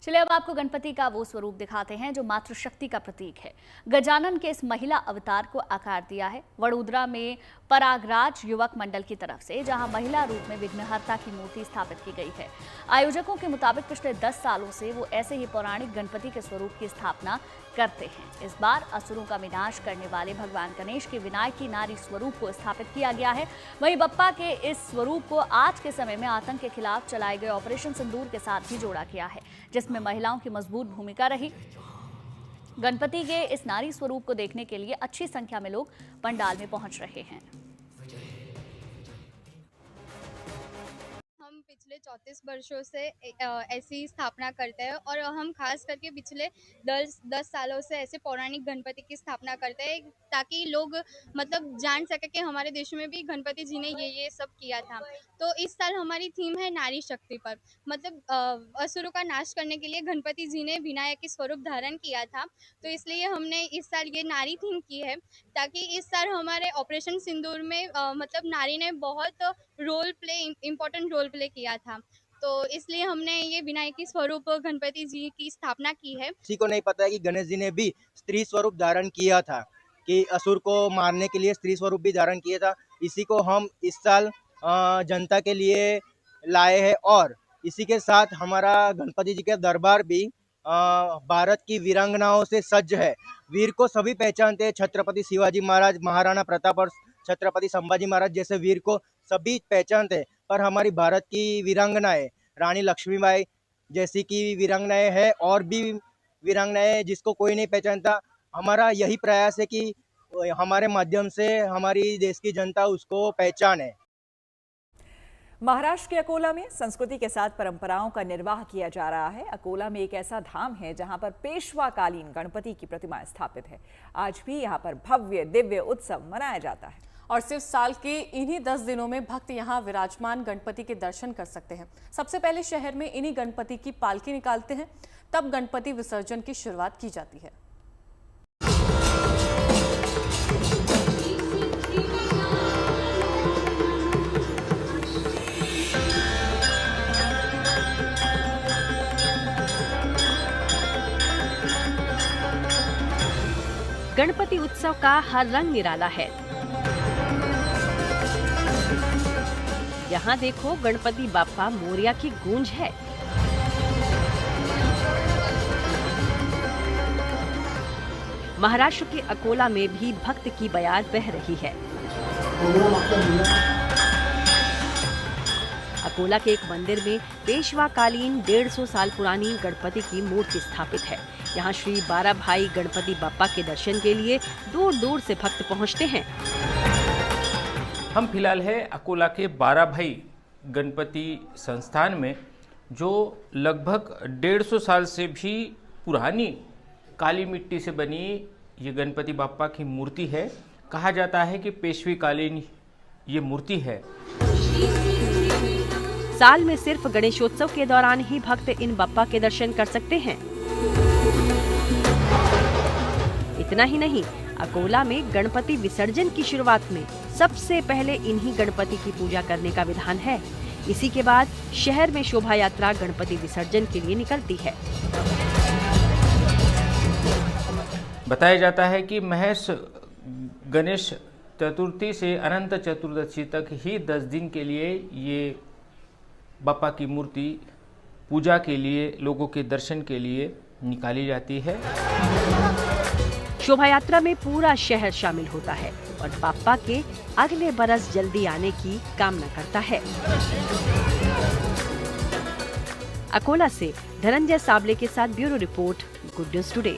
चलिए अब आपको गणपति का वो स्वरूप दिखाते हैं जो मातृशक्ति का प्रतीक है। गजानन के इस महिला अवतार को आकार दिया है वडोदरा में परागराज युवक मंडल की तरफ से, जहां महिला रूप में विघ्नहर्ता की मूर्ति स्थापित की गई है। आयोजकों के मुताबिक पिछले 10 सालों से वो ऐसे ही पौराणिक गणपति के स्वरूप की स्थापना करते हैं। इस बार असुरों का विनाश करने वाले भगवान गणेश के विनायकी नारी स्वरूप को स्थापित किया गया है। वहीं बप्पा के इस स्वरूप को आज के समय में आतंक के खिलाफ चलाए गए ऑपरेशन सिंदूर के साथ भी जोड़ा गया है, जिसमें महिलाओं की मजबूत भूमिका रही। गणपति के इस नारी स्वरूप को देखने के लिए अच्छी संख्या में लोग पंडाल में पहुंच रहे हैं। हम पिछले 34 वर्षों से ऐसी स्थापना करते हैं और हम खास करके पिछले 10 सालों से ऐसे पौराणिक गणपति की स्थापना करते हैं, ताकि लोग मतलब जान सके कि हमारे देश में भी गणपति जी ने ये सब किया था। तो इस साल हमारी थीम है नारी शक्ति पर, मतलब असुरों का नाश करने के लिए गणपति जी ने विनायकी स्वरूप धारण किया था। तो इसलिए हमने इस साल ये नारी थीम की है, ताकि इस साल हमारे ऑपरेशन सिंदूर में मतलब नारी ने बहुत इम्पोर्टेंट रोल प्ले किया था। तो इसलिए हमने ये विनायकी स्वरूप गणपति जी की स्थापना की है। किसी को नहीं पता है कि गणेश जी ने भी स्त्री स्वरूप धारण किया था, कि असुर को मारने के लिए स्त्री स्वरूप भी धारण किया था। इसी को हम इस साल जनता के लिए लाए हैं और इसी के साथ हमारा गणपति जी के दरबार भी भारत की वीरांगनाओं से सज्ज है। वीर को सभी पहचानते हैं, छत्रपति शिवाजी महाराज, महाराणा प्रताप और छत्रपति संभाजी महाराज जैसे वीर को सभी पहचानते हैं, पर हमारी भारत की वीरांगनाएं रानी लक्ष्मीबाई जैसी की वीरांगनाएं है और भी वीरांगनाएं जिसको कोई नहीं पहचानता। हमारा यही प्रयास है कि हमारे माध्यम से हमारी देश की जनता उसको पहचाने। महाराष्ट्र के अकोला में संस्कृति के साथ परंपराओं का निर्वाह किया जा रहा है। अकोला में एक ऐसा धाम है जहां पर पेशवाकालीन गणपति की प्रतिमा स्थापित है। आज भी यहां पर भव्य दिव्य उत्सव मनाया जाता है और सिर्फ साल के इन्हीं 10 दिनों में भक्त यहाँ विराजमान गणपति के दर्शन कर सकते हैं। सबसे पहले शहर में इन्हीं गणपति की पालकी निकालते हैं, तब गणपति विसर्जन की शुरुआत की जाती है। गणपति उत्सव का हर रंग निराला है। यहाँ देखो गणपति बाप्पा मोरिया की गूंज है। महाराष्ट्र के अकोला में भी भक्त की बयार बह रही है। अकोला के एक मंदिर में पेशवाकालीन 150 साल पुरानी गणपति की मूर्ति स्थापित है। यहाँ श्री 12 भाई गणपति बाप्पा के दर्शन के लिए दूर दूर से भक्त पहुँचते हैं। हम फिलहाल है अकोला के 12 भाई गणपति संस्थान में, जो लगभग 150 साल से भी पुरानी काली मिट्टी से बनी ये गणपति बाप्पा की मूर्ति है। कहा जाता है कि पेशवी कालीन ये मूर्ति है। साल में सिर्फ गणेशोत्सव के दौरान ही भक्त इन बाप्पा के दर्शन कर सकते हैं। इतना ही नहीं, अकोला में गणपति विसर्जन की शुरुआत में सबसे पहले इन्हीं गणपति की पूजा करने का विधान है। इसी के बाद शहर में शोभा यात्रा गणपति विसर्जन के लिए निकलती है। बताया जाता है कि महज गणेश चतुर्थी से अनंत चतुर्दशी तक ही 10 दिन के लिए ये बाप्पा की मूर्ति पूजा के लिए, लोगों के दर्शन के लिए निकाली जाती है। शोभा यात्रा में पूरा शहर शामिल होता है और बाप्पा के अगले बरस जल्दी आने की कामना करता है। अकोला से धनंजय साबले के साथ bureau report, good news today.